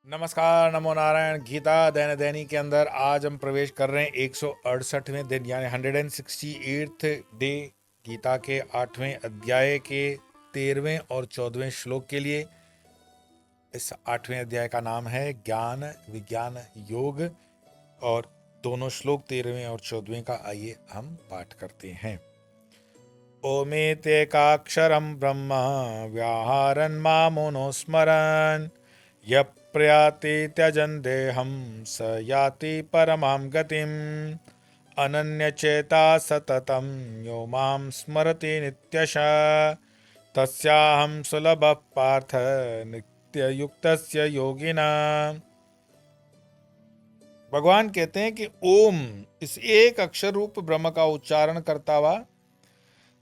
नमस्कार, नमो नारायण। गीता दैनिक दैनिक के अंदर आज हम प्रवेश कर रहे हैं 168वें दिन यानी 168th डे, गीता के 8वें अध्याय के 13वें और 14वें श्लोक के लिए। इस 8वें अध्याय का नाम है ज्ञान विज्ञान योग और दोनों श्लोक 13वें और 14वें का आइए हम पाठ करते हैं। ओमेतेकाक्षरं ब्रह्म व्याहरन् मामनुस्मरन् यः प्रयाति त्यजन् देहं स याति परमां गतिम् अनन्यचेता सततं यो मां स्मरति नित्यशः तस्याहं सुलभः पार्थ नित्ययुक्तस्य योगिनाम्। भगवान कहते हैं कि ओम, इस एक अक्षर रूप ब्रह्म का उच्चारण करता हुआ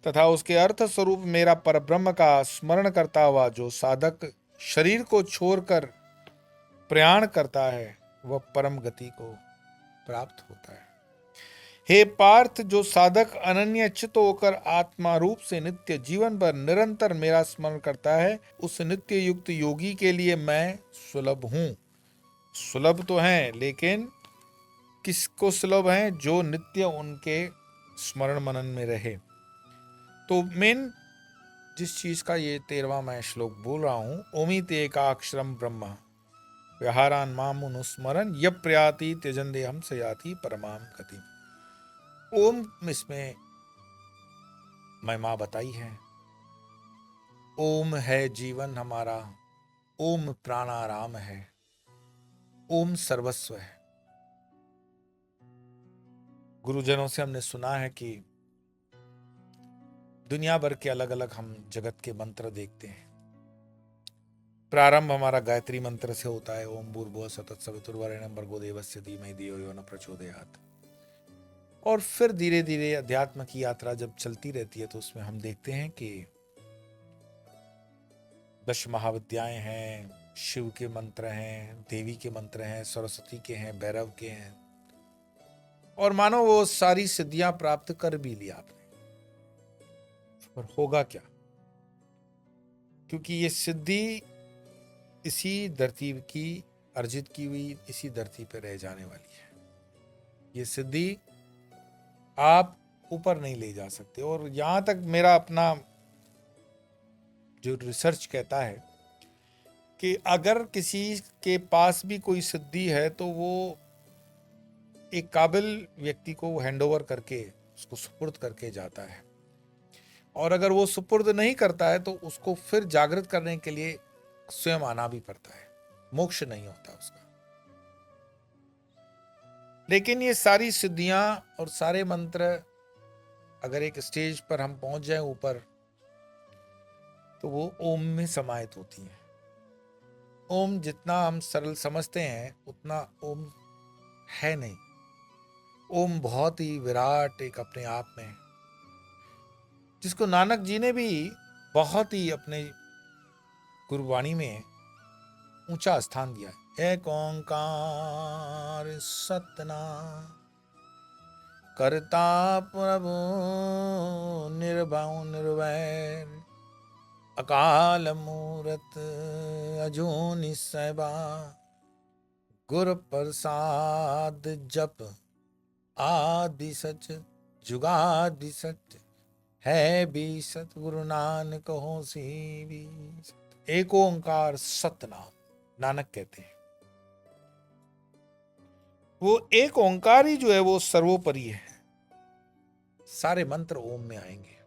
तथा उसके अर्थ स्वरूप मेरा परब्रह्म का स्मरण करता हुआ जो साधक शरीर को छोड़कर प्रयाण करता है वह परम गति को प्राप्त होता है। हे पार्थ, जो साधक अनन्य चित्त होकर आत्मा रूप से नित्य जीवन भर निरंतर मेरा स्मरण करता है, उस नित्य युक्त योगी के लिए मैं सुलभ हूं। सुलभ तो है, लेकिन किसको सुलभ है? जो नित्य उनके स्मरण मनन में रहे। तो मेन जिस चीज का ये 13वां मैं श्लोक बोल रहा हूं, ओमित एकाक्षरम ब्रह्म व्यवहारान मामुनुस्मरन् यः प्रयाति त्यजन् देहं स याति परमां गतिम्। ओम इसमें महिमा बताई है। ओम है जीवन हमारा, ओम प्राणाराम है, ओम सर्वस्व है। गुरुजनों से हमने सुना है कि दुनिया भर के अलग अलग हम जगत के मंत्र देखते हैं। प्रारंभ हमारा गायत्री मंत्र से होता है, ओम भूर्भुवः स्वः तत्सवितुर्वरेण्यं भर्गो देवस्य धीमहि धियो यो न प्रचोदयात्। और फिर धीरे धीरे अध्यात्म की यात्रा जब चलती रहती है तो उसमें हम देखते हैं कि 10 महाविद्याएं हैं, शिव के मंत्र हैं, देवी के मंत्र हैं, सरस्वती के हैं, भैरव के हैं, और मानो वो सारी सिद्धियां प्राप्त कर भी लिया आपने, पर होगा क्या? क्योंकि ये सिद्धि इसी धरती की अर्जित की हुई इसी धरती पर रह जाने वाली है। ये सिद्धि आप ऊपर नहीं ले जा सकते। और यहां तक मेरा अपना जो रिसर्च कहता है कि अगर किसी के पास भी कोई सिद्धि है तो वो एक काबिल व्यक्ति को हैंडओवर करके उसको सुपुर्द करके जाता है, और अगर वो सुपुर्द नहीं करता है तो उसको फिर जागृत करने के लिए स्वयं आना भी पड़ता है। मोक्ष नहीं होता उसका। लेकिन ये सारी सिद्धियां और सारे मंत्र अगर एक स्टेज पर हम पहुंच जाएं ऊपर, तो वो ओम में समाहित होती हैं। ओम जितना हम सरल समझते हैं उतना ओम है नहीं। ओम बहुत ही विराट एक अपने आप में, जिसको नानक जी ने भी बहुत ही अपने गुरुवाणी में ऊंचा स्थान दिया है। एक ओंकार सतनाम करता प्रभु निर्भय निर्वैर अकाल मूरत अजूनि सैबा गुर प्रसाद जप आदि सच जुगादि सत्य है भी सत गुरु नानक हो सी भी सत। एक ओंकार सतनाम नानक कहते हैं। वो एक ओंकार ही जो है वो सर्वोपरि है। सारे मंत्र ओम में आएंगे,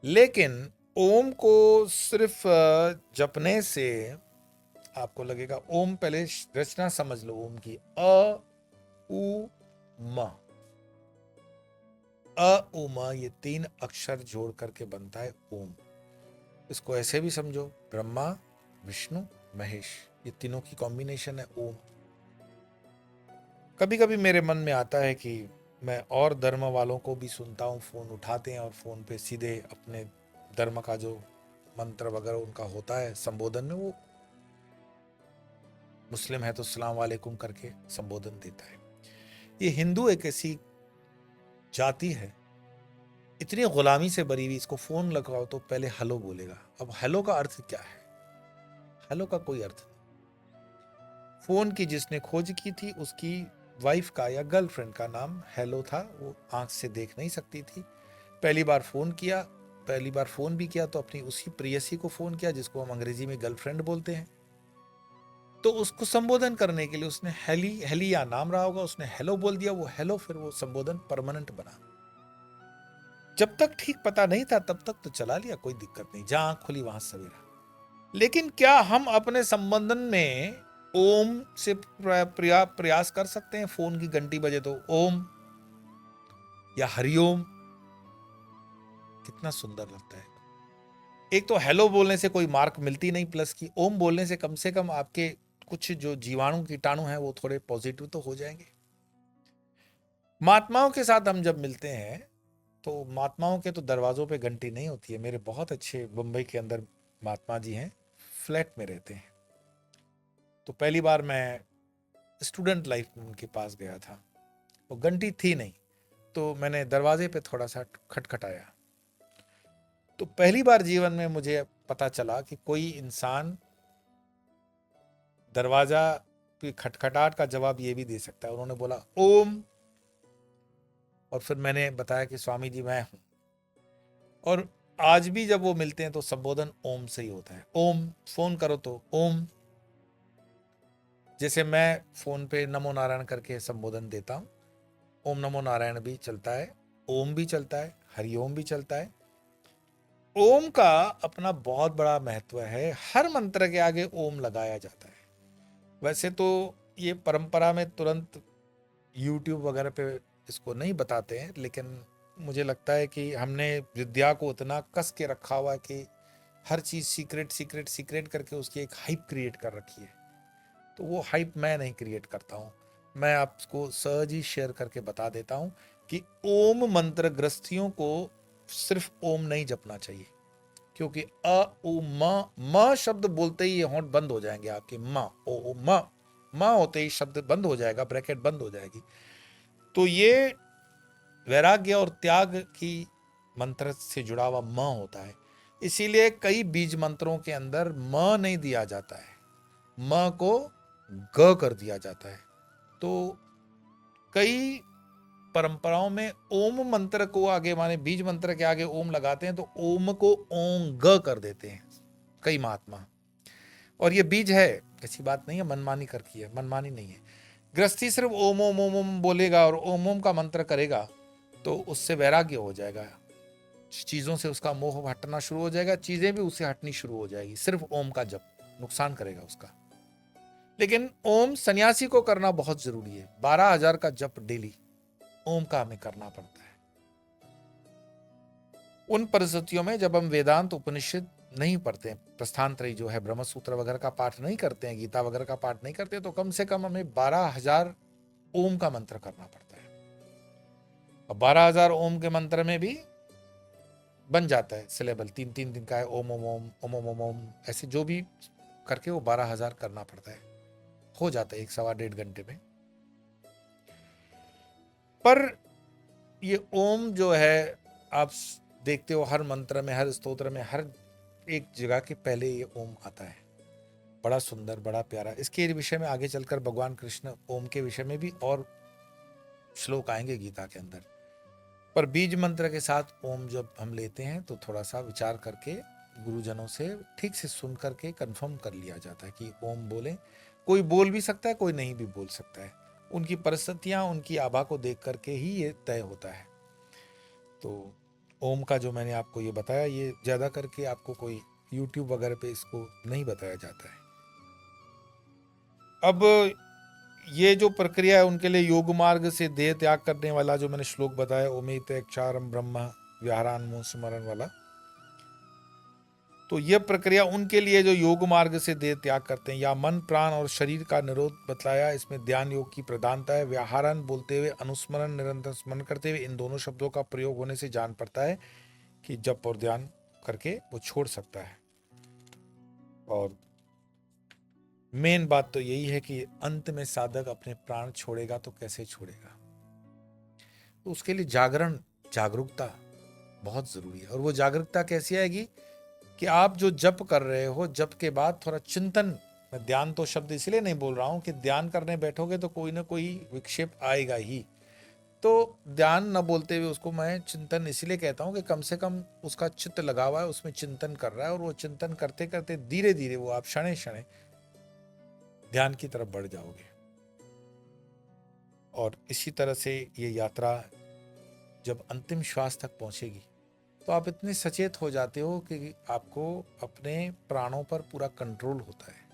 लेकिन ओम को सिर्फ जपने से आपको लगेगा, ओम पहले रचना समझ लो ओम की। अ उ म, अ उ म, ये 3 अक्षर जोड़ करके बनता है ओम। इसको ऐसे भी समझो, ब्रह्मा विष्णु महेश, ये तीनों की कॉम्बिनेशन है ओम। कभी कभी मेरे मन में आता है कि मैं और धर्म वालों को भी सुनता हूँ, फोन उठाते हैं और फोन पे सीधे अपने धर्म का जो मंत्र वगैरह उनका होता है संबोधन में, वो मुस्लिम है तो सलाम वालेकुम करके संबोधन देता है। ये हिंदू एक ऐसी जाति है, इतनी गुलामी से भरी हुई, इसको फोन लगाओ तो पहले हेलो बोलेगा। अब हेलो का अर्थ क्या है? हेलो का कोई अर्थ नहीं। फोन की जिसने खोज की थी उसकी वाइफ का या गर्लफ्रेंड का नाम हेलो था। वो आंख से देख नहीं सकती थी। पहली बार फोन किया, पहली बार फोन भी किया तो अपनी उसी प्रेयसी को फोन किया जिसको हम अंग्रेजी में गर्लफ्रेंड बोलते हैं। तो उसको संबोधन करने के लिए उसने हेली, हेलिया नाम रहा होगा, उसने हेलो बोल दिया। वो हेलो, फिर वो संबोधन परमानेंट बना। जब तक ठीक पता नहीं था तब तक तो चला लिया, कोई दिक्कत नहीं, जहां आंख खुली वहां सवेरा। लेकिन क्या हम अपने संबोधन में ओम से प्रयास कर सकते हैं? फोन की घंटी बजे तो ओम या हरिओम, कितना सुंदर लगता है। एक तो हेलो बोलने से कोई मार्क मिलती नहीं प्लस की, ओम बोलने से कम आपके कुछ जो जीवाणु कीटाणु हैं वो थोड़े पॉजिटिव तो हो जाएंगे। महात्माओं के साथ हम जब मिलते हैं तो महात्माओं के तो दरवाजों पे घंटी नहीं होती है। मेरे बहुत अच्छे मुंबई के अंदर महात्मा जी हैं, फ्लैट में रहते हैं। तो पहली बार मैं स्टूडेंट लाइफ में उनके पास गया था, वो घंटी थी नहीं, तो मैंने दरवाजे पे थोड़ा सा खटखटाया। तो पहली बार जीवन में मुझे पता चला कि कोई इंसान दरवाजा की खटखटाहट का जवाब ये भी दे सकता है। उन्होंने बोला ओम, और फिर मैंने बताया कि स्वामी जी मैं हूं। और आज भी जब वो मिलते हैं तो संबोधन ओम से ही होता है। ओम, फोन करो तो ओम। जैसे मैं फोन पे नमो नारायण करके संबोधन देता हूं, ओम नमो नारायण भी चलता है, ओम भी चलता है, हरिओम भी चलता है। ओम का अपना बहुत बड़ा महत्व है। हर मंत्र के आगे ओम लगाया जाता है। वैसे तो ये परंपरा में तुरंत YouTube वगैरह पे इसको नहीं बताते हैं, लेकिन मुझे लगता है कि हमने विद्या को उतना कस के रखा हुआ है कि हर चीज सीक्रेट सीक्रेट सीक्रेट करके उसकी एक हाइप क्रिएट कर रखी है। तो वो हाइप मैं नहीं क्रिएट करता हूँ। मैं आपको सहज ही शेयर करके बता देता हूँ कि ओम मंत्र ग्रस्तियों को सिर्फ ओम नहीं जपना चाहिए, क्योंकि अ उ म शब्द बोलते ही ये होंठ बंद हो जाएंगे आपके। ओ म होते ही शब्द बंद हो जाएगा, ब्रैकेट बंद हो जाएगी। तो ये वैराग्य और त्याग की मंत्र से जुड़ा हुआ म होता है। इसीलिए कई बीज मंत्रों के अंदर म नहीं दिया जाता है, म को ग कर दिया जाता है। तो कई परंपराओं में ओम मंत्र को आगे, माने बीज मंत्र के आगे ओम लगाते हैं तो ओम को ओम ग कर देते हैं कई महात्मा। और ये बीज है, ऐसी बात नहीं है मनमानी करती है, मनमानी नहीं है। गृहस्थी सिर्फ ओम ओम ओम ओम बोलेगा और ओम ओम का मंत्र करेगा तो उससे वैराग्य हो जाएगा, चीजों से उसका मोह हटना शुरू हो जाएगा, चीजें भी उससे हटनी शुरू हो जाएगी। सिर्फ ओम का जप नुकसान करेगा उसका। लेकिन ओम सन्यासी को करना बहुत जरूरी है। 12,000 का जप डेली ओम का हमें करना पड़ता है। उन परिस्थितियों में जब हम वेदांत उपनिषद नहीं पढ़ते हैं, प्रस्थानत्रयी जो है ब्रह्म सूत्र वगैरह का पाठ नहीं करते हैं, गीता वगैरह का पाठ नहीं करते, तो कम से कम हमें 12,000 ओम का मंत्र करना पड़ता है। और 12,000 ओम के मंत्र में भी बन जाता है सिलेबल, 3-3 दिन का है, ओम ओम ओम ओम ओम ओम ओम, ऐसे जो भी करके वो 12,000 करना पड़ता है। हो जाता है 1-1.5 घंटे में। पर ये ओम जो है, आप देखते हो हर मंत्र में, हर स्तोत्र में, हर एक जगह के पहले ये ओम आता है। बड़ा सुंदर, बड़ा प्यारा। इसके विषय में आगे चलकर भगवान कृष्ण ओम के विषय में भी और श्लोक आएंगे गीता के अंदर। पर बीज मंत्र के साथ ओम जब हम लेते हैं तो थोड़ा सा विचार करके गुरुजनों से ठीक से सुन करके कंफर्म कर लिया जाता है कि ओम बोलें। कोई बोल भी सकता है, कोई नहीं भी बोल सकता है। उनकी परिस्थितियां, उनकी आभा को देख करके ही ये तय होता है। तो ओम का जो मैंने आपको ये बताया, ये ज्यादा करके आपको कोई YouTube वगैरह पे इसको नहीं बताया जाता है। अब ये जो प्रक्रिया है उनके लिए योग मार्ग से देह त्याग करने वाला जो मैंने श्लोक बताया, ओमित अक्षारम ब्रह्म व्याहरान स्मरण वाला, तो यह प्रक्रिया उनके लिए जो योग मार्ग से देह त्याग करते हैं या मन प्राण और शरीर का निरोध बतलाया। इसमें ध्यान योग की प्रधानता है। व्याहरण बोलते हुए, अनुस्मरण निरंतर स्मरण करते हुए, इन दोनों शब्दों का प्रयोग होने से जान पड़ता है कि जप और ध्यान करके वो छोड़ सकता है। और मेन बात तो यही है कि अंत में साधक अपने प्राण छोड़ेगा तो कैसे छोड़ेगा, तो उसके लिए जागरण, जागरूकता बहुत जरूरी है। और वो जागरूकता कैसी आएगी कि आप जो जप कर रहे हो, जप के बाद थोड़ा चिंतन मैं ध्यान तो शब्द इसलिए नहीं बोल रहा हूं कि ध्यान करने बैठोगे तो कोई ना कोई विक्षेप आएगा ही, तो ध्यान न बोलते हुए उसको मैं चिंतन इसलिए कहता हूं कि कम से कम उसका चित्त लगा हुआ है, उसमें चिंतन कर रहा है, और वो चिंतन करते करते धीरे धीरे वो आप क्षणे क्षणे ध्यान की तरफ बढ़ जाओगे। और इसी तरह से ये यात्रा जब अंतिम श्वास तक पहुंचेगी तो आप इतने सचेत हो जाते हो कि आपको अपने प्राणों पर पूरा कंट्रोल होता है,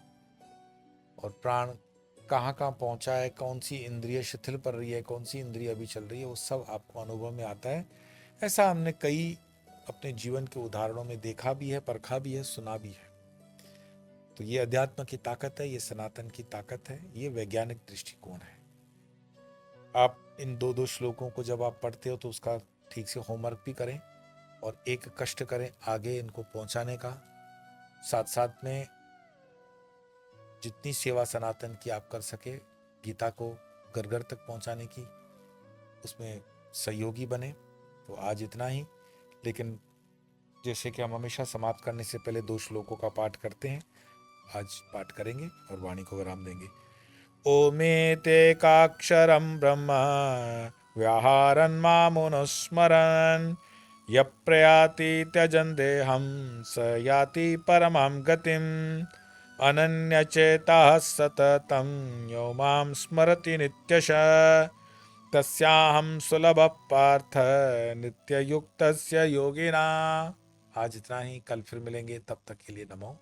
और प्राण कहाँ कहाँ पहुंचा है, कौन सी इंद्रिय शिथिल पड़ रही है, कौन सी इंद्रिय अभी चल रही है, वो सब आपको अनुभव में आता है। ऐसा हमने कई अपने जीवन के उदाहरणों में देखा भी है, परखा भी है, सुना भी है। तो ये अध्यात्म की ताकत है, ये सनातन की ताकत है, ये वैज्ञानिक दृष्टिकोण है। आप इन दो दो श्लोकों को जब आप पढ़ते हो तो उसका ठीक से होमवर्क भी करें, और एक कष्ट करें आगे इनको पहुंचाने का, साथ साथ में जितनी सेवा सनातन की आप कर सके, गीता को घर घर तक पहुंचाने की, उसमें सहयोगी बने। तो आज इतना ही, लेकिन जैसे कि हम हमेशा समाप्त करने से पहले 2 श्लोकों का पाठ करते हैं, आज पाठ करेंगे और वाणी को विराम देंगे। ओमेतेकाक्षरं ब्रह्म व्याहारन् मामनुस्मरन् यः प्रयाति त्यजन् देहं स याति परमां गतिम् अनन्यचेताः सततं यो मां स्मरति नित्यशः तस्याहं सुलभः पार्थ नित्ययुक्तस्य योगिना। आज इतना ही, कल फिर मिलेंगे, तब तक के लिए नमो